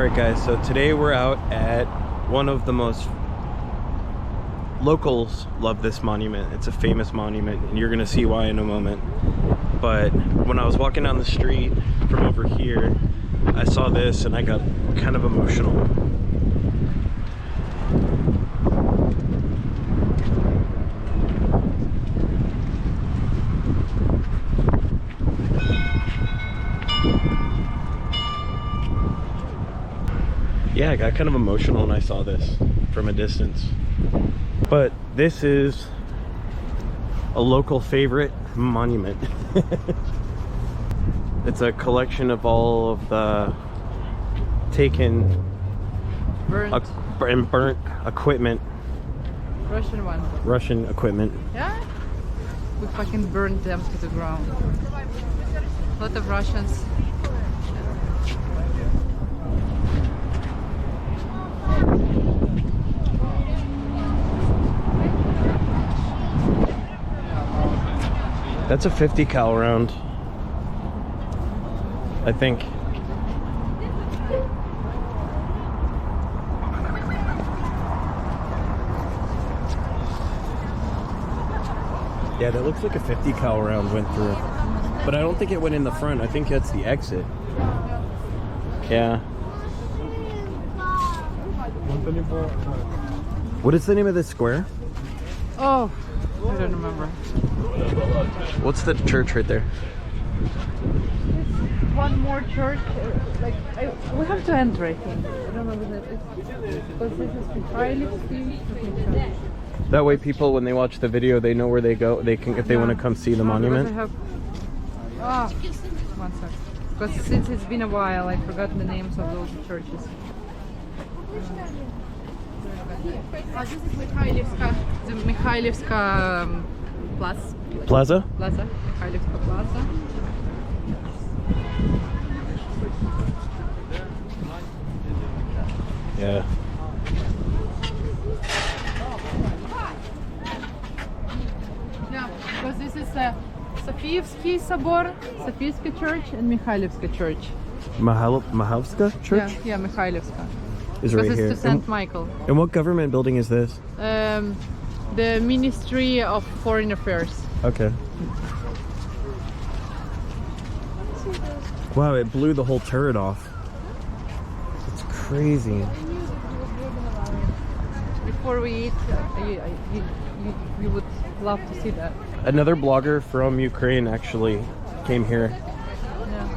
Alright guys, so today we're out at one of the most... Locals love this monument. It's a famous monument, and you're gonna see why in a moment. But when I was walking down the street from over here, I saw this and I got kind of emotional. Yeah, I got kind of emotional when I saw this from a distance. But this is a local favorite monument. It's a collection of all of the taken burnt equipment. Russian one. Russian equipment. Yeah? We fucking burned them to the ground. A lot of Russians. That's a 50 cal round, I think. Yeah, that looks like a 50 cal round went through. But I don't think it went in the front. I think that's the exit. Yeah. What is the name of this square? Oh, I don't remember. What's the church right there? It's one more church. We have to enter, I think. I don't know whether it's because this is Mikhailivsky church. That way people, when they watch the video, they know where they go. They can, if they want to come see the monument. One sec. Because since it's been a while, I've forgotten the names of those churches. This is Mikhailivska. The Mikhailivska Plaza. Mikhailivska Plaza. Yeah. Yeah, because this is Sofievsky Собор, Sofievsky Church, and Mikhailivska Church. Mahalevska Church? Yeah, Mikhailivska. Is right because here. It's to St. Michael. And what government building is this? The Ministry of Foreign Affairs. Okay. Wow, it blew the whole turret off. It's crazy. Before we eat, you would love to see that. Another blogger from Ukraine actually came here. Yeah.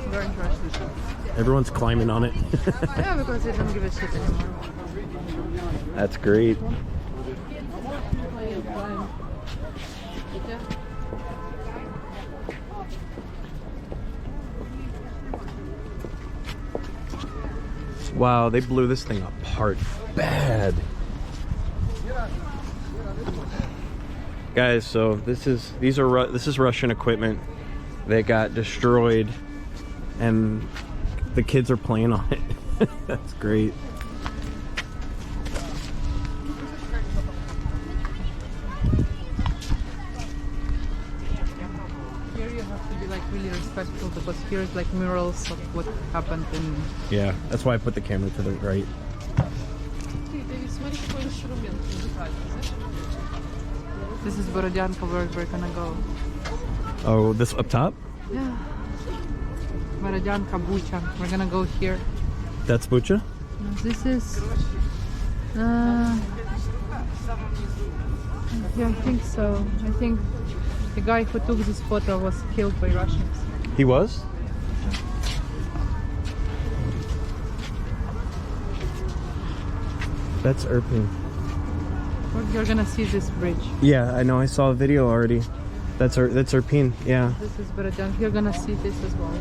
Very interesting. Everyone's climbing on it. Yeah, because they don't give a shit anymore. That's great. Wow, they blew this thing apart bad. Guys, so this is Russian equipment that got destroyed and the kids are playing on it. That's great. Here you have to be like really respectful because here is like murals of what happened in... Yeah, that's why I put the camera to the right. This is Borodyanka, where we're gonna go. Oh, this up top? Yeah. Borodyanka, Bucha. We're gonna go here. That's Bucha? This is... yeah, I think so. I think the guy who took this photo was killed by Russians. He was? That's Irpin. You're gonna see this bridge. Yeah, I know. I saw a video already. That's Irpin. Yeah. This is Borodyanka. You're gonna see this as well.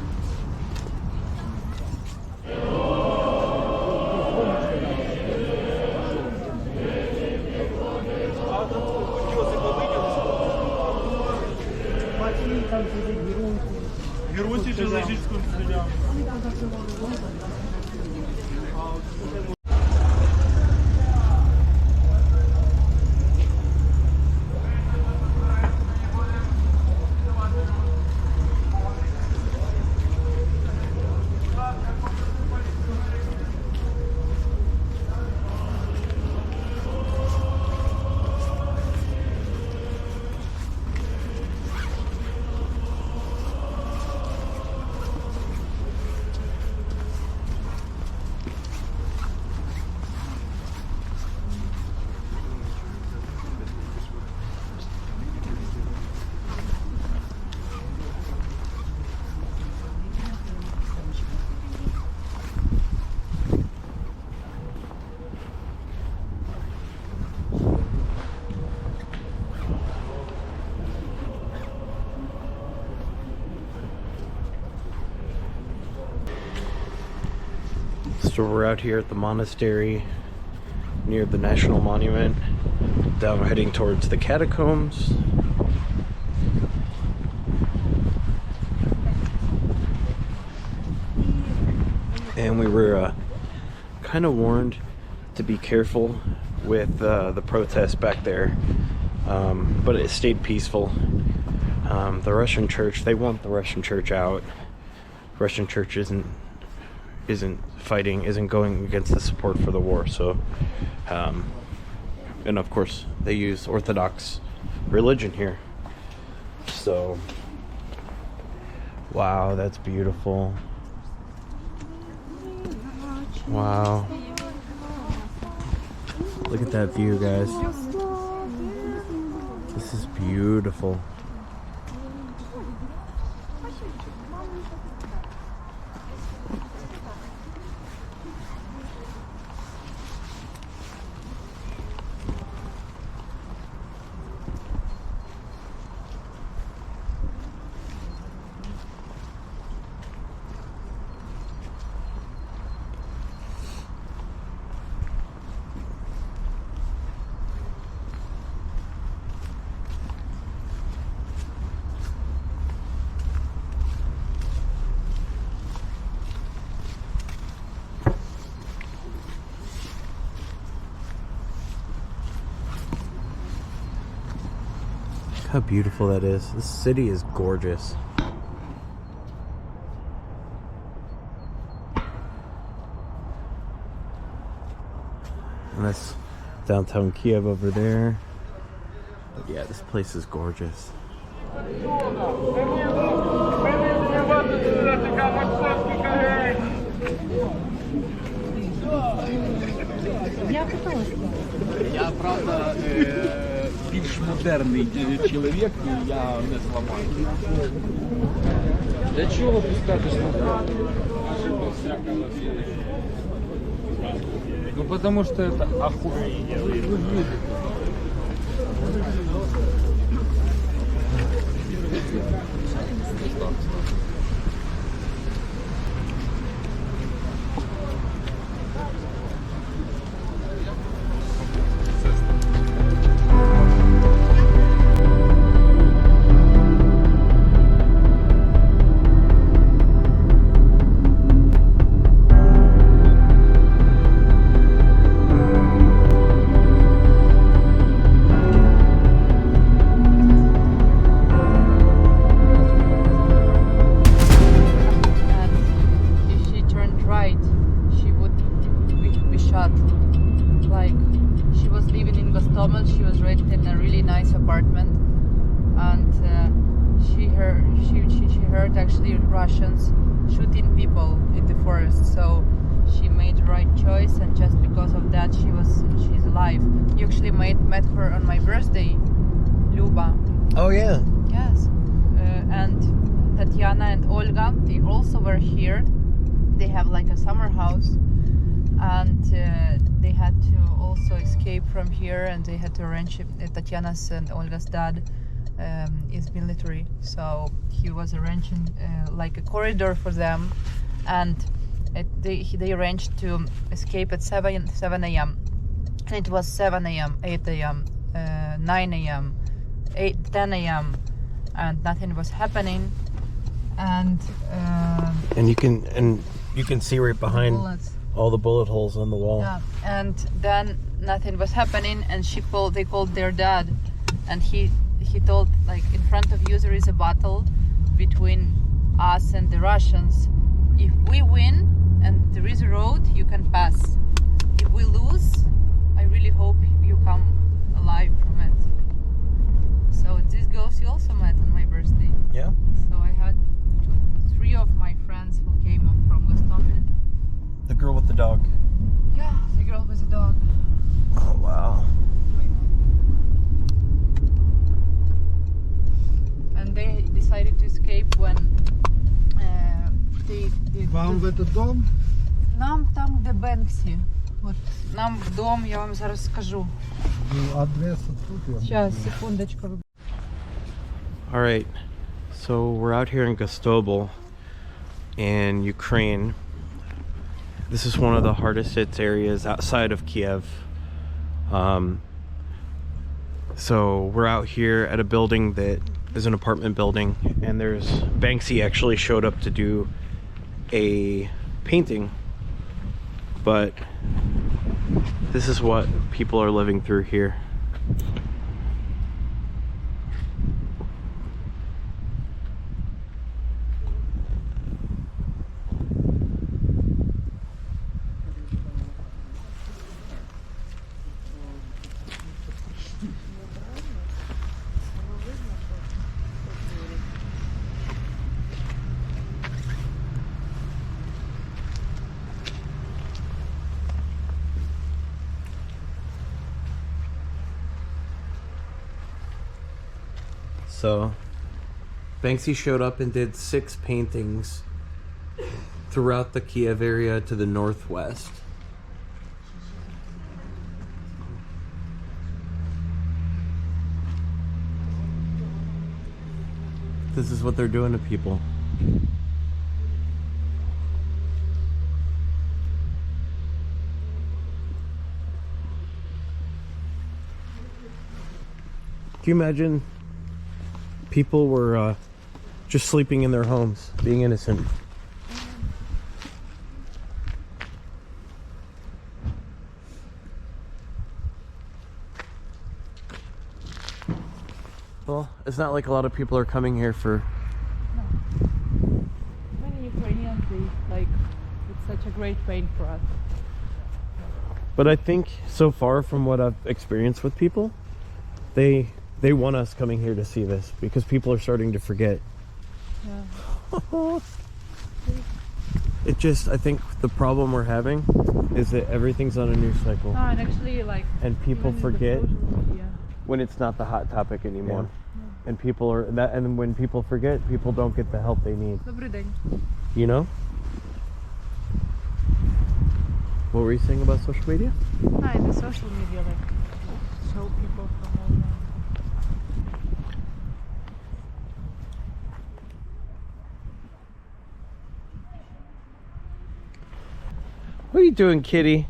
So we're out here at the monastery near the National Monument. Now we're heading towards the catacombs. And we were kind of warned to be careful with the protests back there, but it stayed peaceful. The Russian church, they want the Russian church out. Russian church isn't fighting, isn't going against the support for the war. So, and of course, they use Orthodox religion here. So, wow, that's beautiful. Wow. Look at that view, guys. This is beautiful. How beautiful that is. This city is gorgeous. And that's downtown Kiev over there. But yeah, this place is gorgeous. Я, правда, більш модерний чоловік, і я не зламаю. Для чого пускати снаряд? Ну, потому что это охуенно. She was renting in a really nice apartment, and she heard actually Russians shooting people in the forest. So she made the right choice, and just because of that, she's alive. You actually met her on my birthday, Luba. Oh yeah. Yes, and Tatiana and Olga, they also were here. They have like a summer house, and they had to also escape from here, and they had to arrange it. Tatiana's and Olga's dad is military, so he was arranging like a corridor for them, and they arranged to escape at 7 a.m. and it was 7 a.m., 8 a.m., 9 a.m., 10 a.m. and nothing was happening, and you can see right behind bullets. All the bullet holes on the wall. Yeah, and then nothing was happening, and they called their dad, and he told, like, in front of you there is a battle between us and the Russians. If we win and there is a road, you can pass. If we lose, I really hope you come alive from it. So these girls you also met on my birthday. Yeah. So I had 3 of my friends who came up from Gostomel. The girl with the dog. Yeah, the girl with the dog. Oh wow. And they decided to escape when they Вам в этот дом? Нам там, де Бенксі. От нам в дом, я вам зараз скажу. Адреса тут. Сейчас, секундочку. All right. So we're out here in Gostobel in Ukraine. This is one of the hardest hit areas outside of Kiev. So we're out here at a building that is an apartment building, and there's Banksy actually showed up to do a painting, but this is what people are living through here. So Banksy showed up and did 6 paintings throughout the Kiev area to the northwest. This is what they're doing to people. Can you imagine? People were just sleeping in their homes, being innocent. Well, it's not like a lot of people are coming here for... No. Many Ukrainians, it's such a great pain for us. But I think so far from what I've experienced with people, they want us coming here to see this because people are starting to forget. Yeah. It just, I think the problem we're having is that everything's on a news cycle. No, and actually, and people even forget in the social media. when it's not the hot topic anymore. Yeah. And people are that, and when people forget, people don't get the help they need. Добрий день. You know? What were you saying about social media? In the social media, show people from all around. What are you doing, kitty?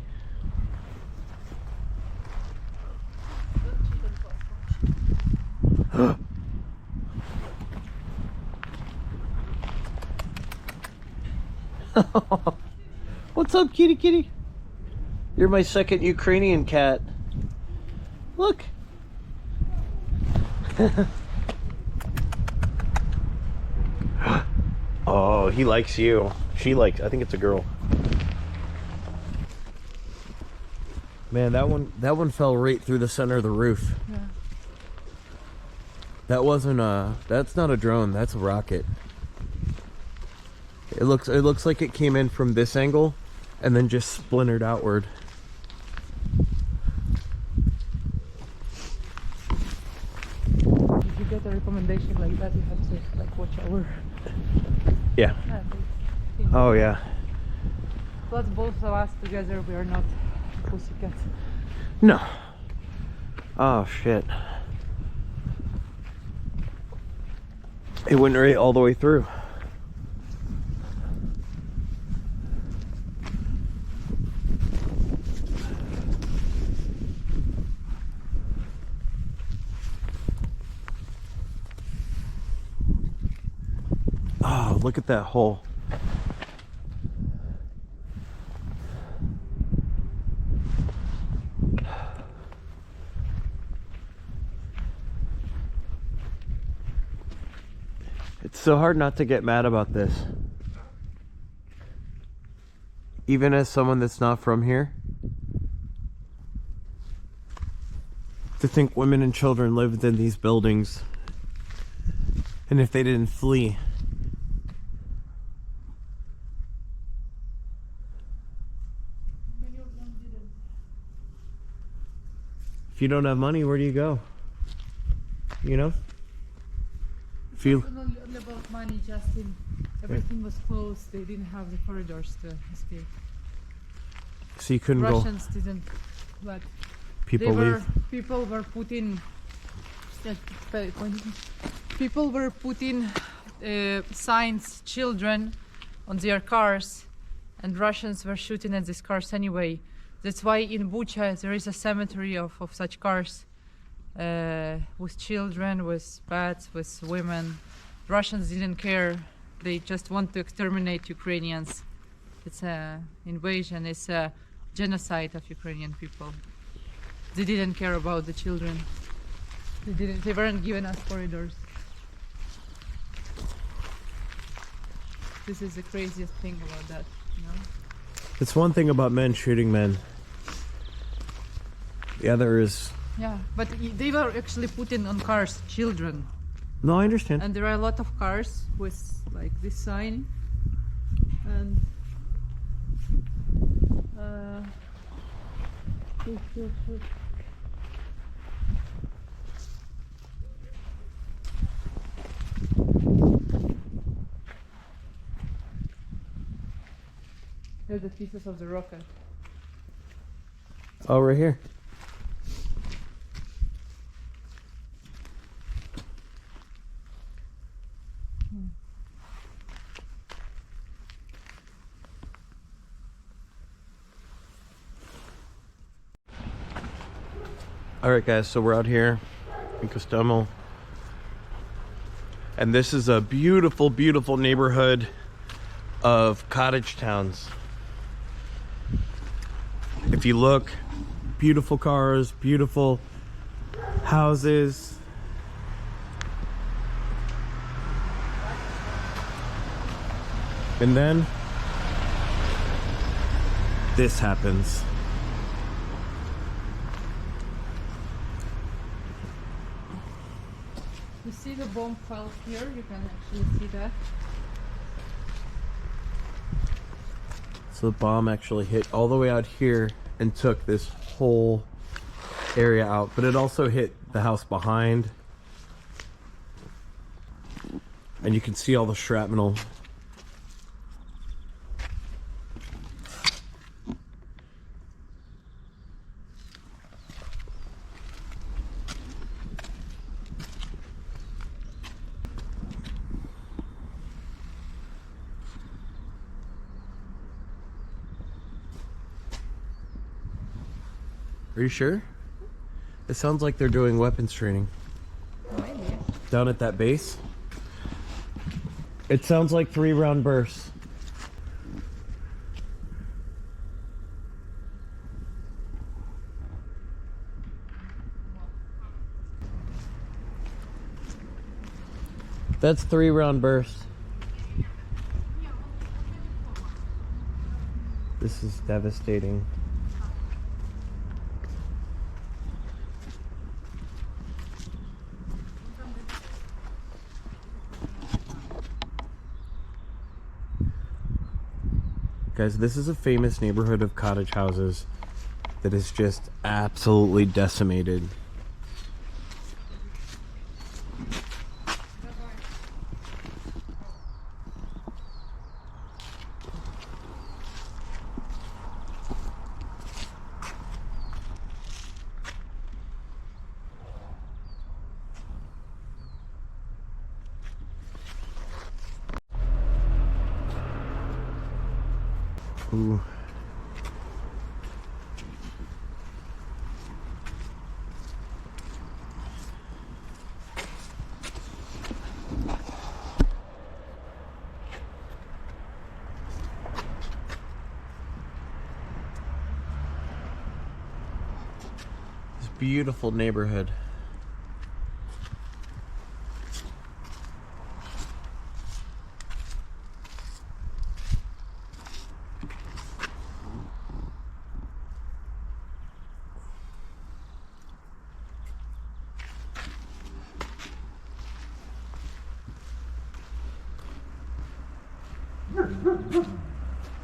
What's up, kitty kitty? You're my second Ukrainian cat. Look. Oh, he likes you. She likes, I think it's a girl. Man, that one fell right through the center of the roof. Yeah. That wasn't that's not a drone, that's a rocket. It looks like it came in from this angle and then just splintered outward. If you get a recommendation like that, you have to watch our. Yeah. Oh yeah. Plus, both of us together, we are not pussycats. No. Oh shit. It went right all the way through. Oh, look at that hole. It's so hard not to get mad about this. Even as someone that's not from here. To think women and children lived in these buildings. And if they didn't flee. If you don't have money, where do you go? You know? If you... Not about money, Justin. Everything was closed. They didn't have the corridors to escape. So you couldn't Russians didn't let people leave. People were putting signs, children, on their cars, and Russians were shooting at these cars anyway. That's why in Bucha there is a cemetery of such cars, with children, with pets, with women. Russians didn't care. They just want to exterminate Ukrainians. It's a invasion. It's a genocide of Ukrainian people. They didn't care about the children. They weren't giving us corridors. This is the craziest thing about that, you know? It's one thing about men shooting men. The other is... Yeah, but they were actually putting on cars children. No, I understand. And there are a lot of cars with like this sign. And there's the pieces of the rocket. Oh, right here. Alright guys, so we're out here in Kostomo, and this is a beautiful, beautiful neighborhood of cottage towns. If you look, beautiful cars, beautiful houses. And then this happens. You see the bomb fell here? You can actually see that. So the bomb actually hit all the way out here and took this whole area out, but it also hit the house behind. And you can see all the shrapnel. Are you sure? It sounds like they're doing weapons training. Maybe. Down at that base. It sounds like 3-round bursts. That's 3-round bursts. This is devastating. Guys, this is a famous neighborhood of cottage houses that is just absolutely decimated. Ooh. This beautiful neighborhood.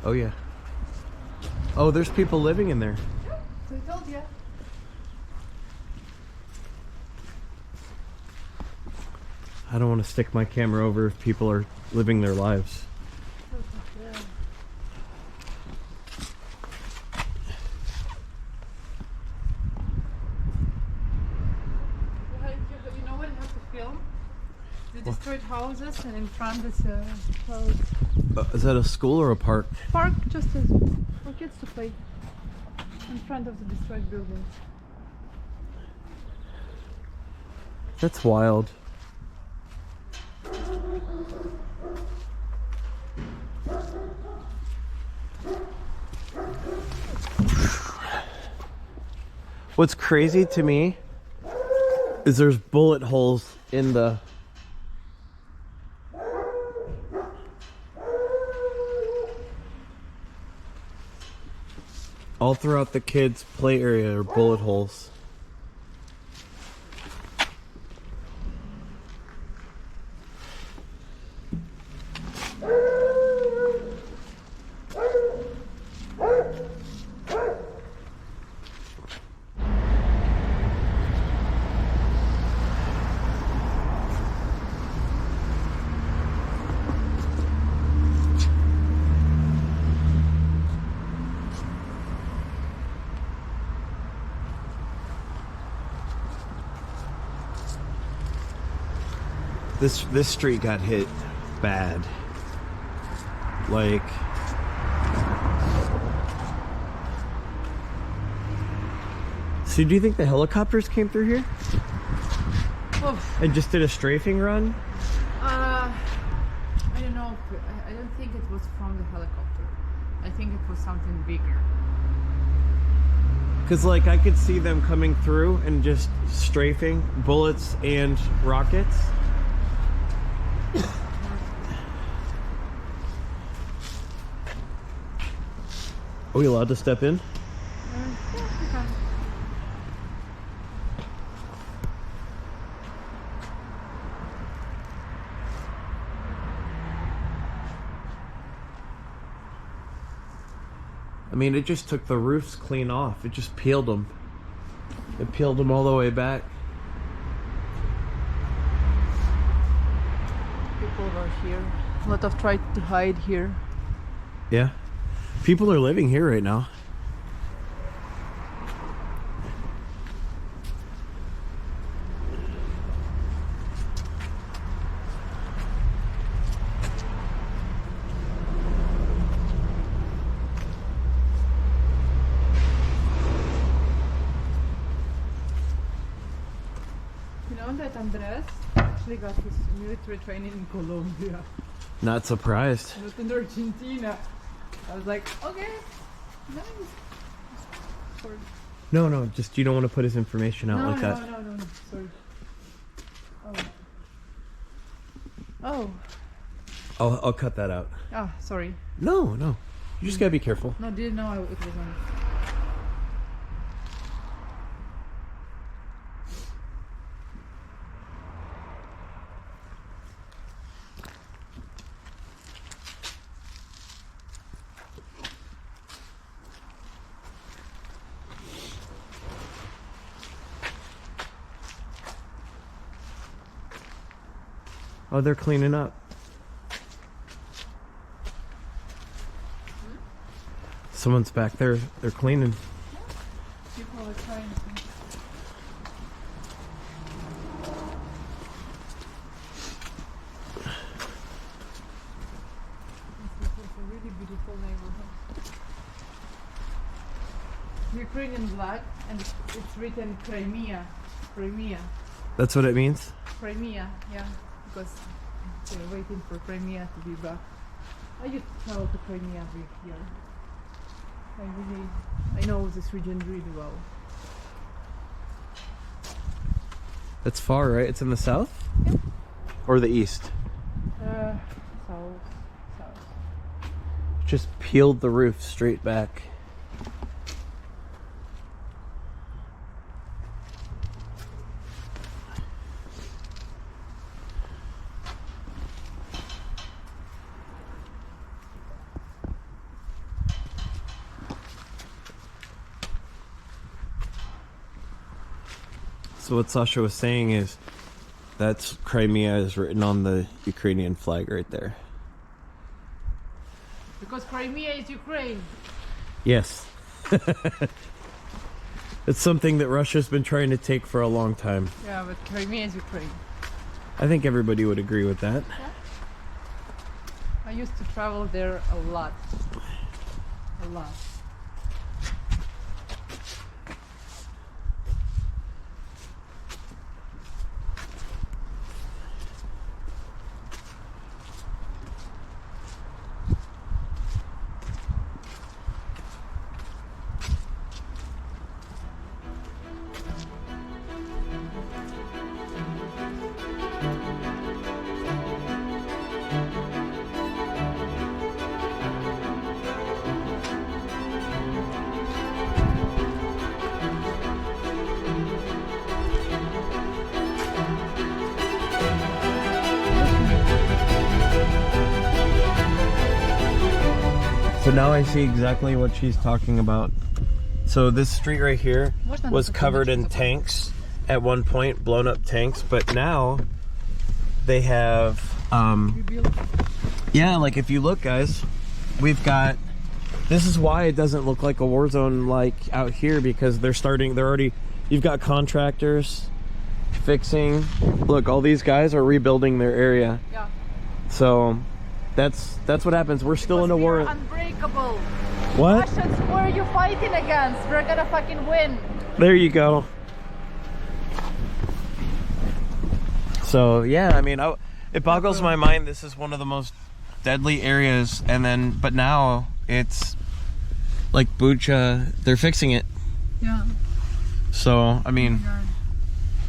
Oh yeah. Oh, there's people living in there. So I told you. I don't want to stick my camera over if people are living their lives. You know what you have to film? The destroyed houses, and in front is a house. Is that a school or a park? Park, just for kids to play. In front of the destroyed buildings. That's wild. What's crazy to me is there's bullet holes in the all throughout the kids' play area are bullet holes. This street got hit bad. Like, so do you think the helicopters came through here Oh, and just did a strafing run? I don't know. I don't think it was from the helicopter. I think it was something bigger. Because like I could see them coming through and just strafing bullets and rockets. Are we allowed to step in? Yeah, we can. I mean, it just took the roofs clean off. It just peeled them. It peeled them all the way back. People were here. A lot of tried to hide here. Yeah. People are living here right now. You know that Andres actually got his military training in Colombia, Not surprised. not in Argentina. I was like, okay, nice. Sorry. No, just you don't want to put his information out like that. No, sorry. Oh. I'll cut that out. Ah, sorry. No. You just gotta be careful. No, didn't know it was on. Oh, they're cleaning up. Someone's back there. They're cleaning. People are trying to. This is a really beautiful neighborhood. Ukrainian flag, and it's written Crimea. Crimea. That's what it means? Crimea, yeah. Because they're waiting for Crimea to be back. I used to travel to Crimea every year. I know this region really well. That's far, right? It's in the south? Yeah. Or the east? South. Just peeled the roof straight back. So what Sasha was saying is that's Crimea is written on the Ukrainian flag right there. Because Crimea is Ukraine. Yes. It's something that Russia's been trying to take for a long time. Yeah, but Crimea is Ukraine. I think everybody would agree with that. I used to travel there a lot. A lot. So now I see exactly what she's talking about. So this street right here was covered in tanks at one point, blown up tanks, but now they have yeah, like if you look, guys, we've got, this is why it doesn't look like a war zone like out here, because they're already, you've got contractors fixing. Look, all these guys are rebuilding their area. Yeah. So that's what happens. We're still in a war. Unbreakable. What? Russians, who are you fighting against? We're gonna fucking win. There you go. So yeah, I mean, it boggles my mind. This is one of the most deadly areas, but now it's like Bucha. They're fixing it. Yeah. So I mean,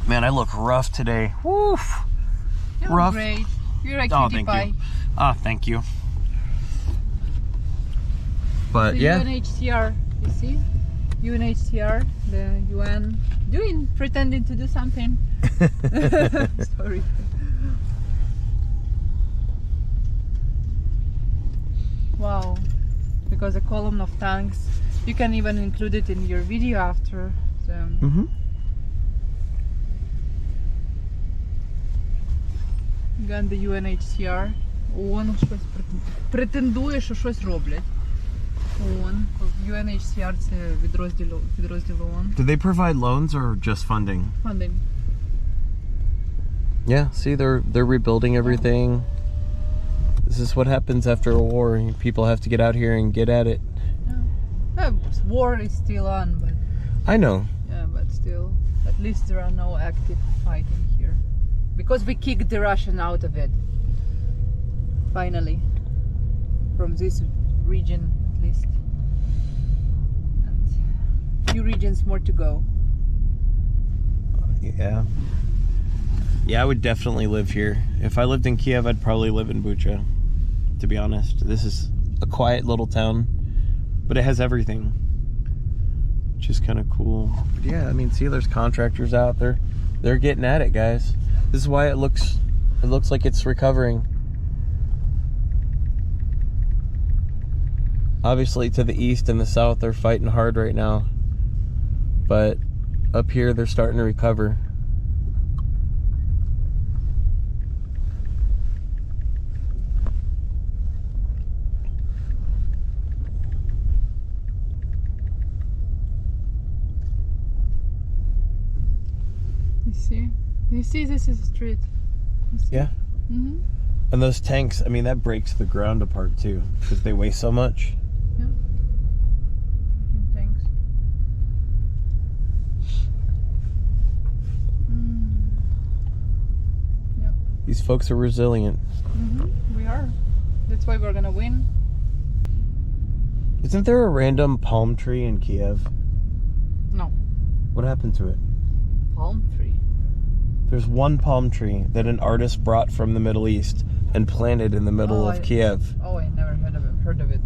man, I look rough today. Woof. You're Rough. Great. You're a Oh, cutie thank pie. you. Ah, thank you. But The yeah. UNHCR, you see? UNHCR, the UN, pretending to do something. Sorry. Wow. Because a column of tanks, you can even include it in your video after. So. Gun the UNHCR. ООН щось претендує, що щось роблять. ООН. UNHCR це підрозділ ООН. Do they provide loans or just funding? Funding. Yeah, see, they're rebuilding everything. This is what happens after a war. People have to get out here and get at it. Yeah. War is still on, but I know. yeah, but still, at least there are no active fighting here, because we kicked the Russian out of it. Finally, from this region at least, and few regions more to go. Yeah. Yeah, I would definitely live here. If I lived in Kiev, I'd probably live in Bucha, to be honest. This is a quiet little town, but it has everything, which is kind of cool. But yeah, I mean, see, there's contractors out there. They're getting at it, guys. This is why it looks like it's recovering. Obviously, to the east and the south, they're fighting hard right now. But up here, they're starting to recover. You see, this is a street. Yeah. Mm-hmm. And those tanks, I mean, that breaks the ground apart too, because they weigh so much. Yeah. Thanks. Yeah. These folks are resilient. Mm-hmm. We are. That's why we're gonna win. Isn't there a random palm tree in Kiev? No. What happened to it? Palm tree. There's one palm tree that an artist brought from the Middle East and planted in the middle of Kiev. Oh, I never heard of it.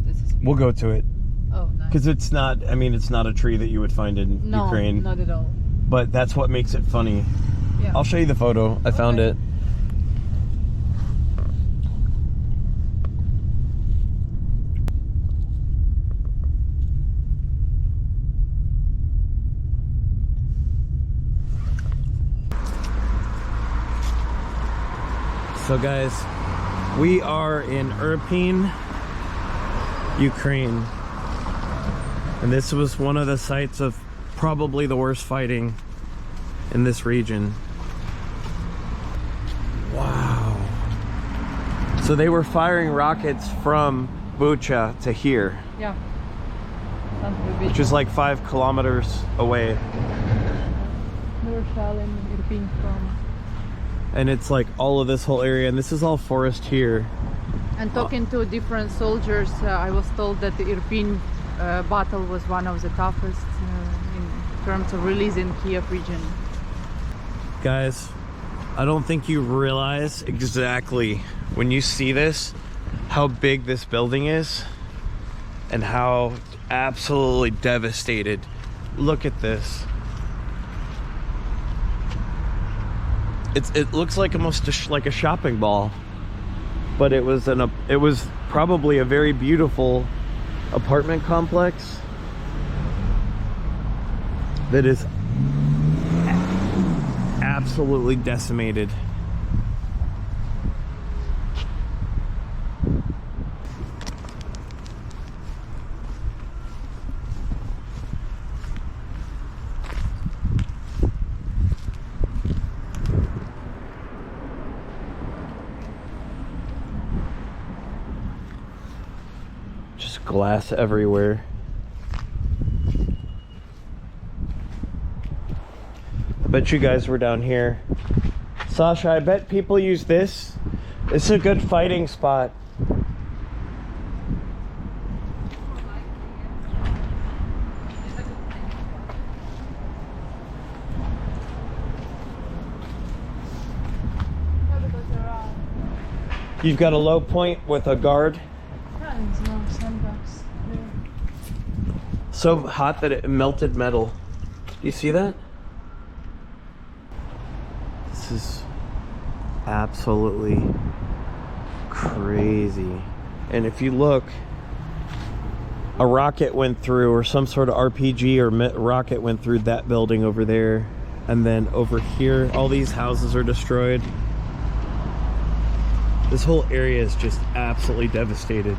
This is weird. We'll go to it. Oh, nice. Because it's not, I mean, it's not a tree that you would find in Ukraine. No, not at all. But that's what makes it funny. Yeah. I'll show you the photo. I found it. So guys, we are in Irpin, Ukraine. And this was one of the sites of probably the worst fighting in this region. So they were firing rockets from Bucha to here, Yeah. which is like 5 kilometers away. And it's like all of this whole area, and this is all forest here. And talking to different soldiers, I was told that the Irpin battle was one of the toughest in terms of releasing Kiev region. Guys, I don't think you realize exactly when you see this how big this building is and how absolutely devastated. Look at this. It looks like almost like a shopping mall, but it was probably a very beautiful apartment complex that is absolutely decimated. Just glass everywhere. I bet you guys were down here. Sasha, I bet people use this. It's a good fighting spot. You've got a low point with a guard. So hot that it melted metal. Do you see that? This is absolutely crazy. And if you look, a rocket went through, or some sort of RPG or rocket went through that building over there. And then over here, all these houses are destroyed. This whole area is just absolutely devastated.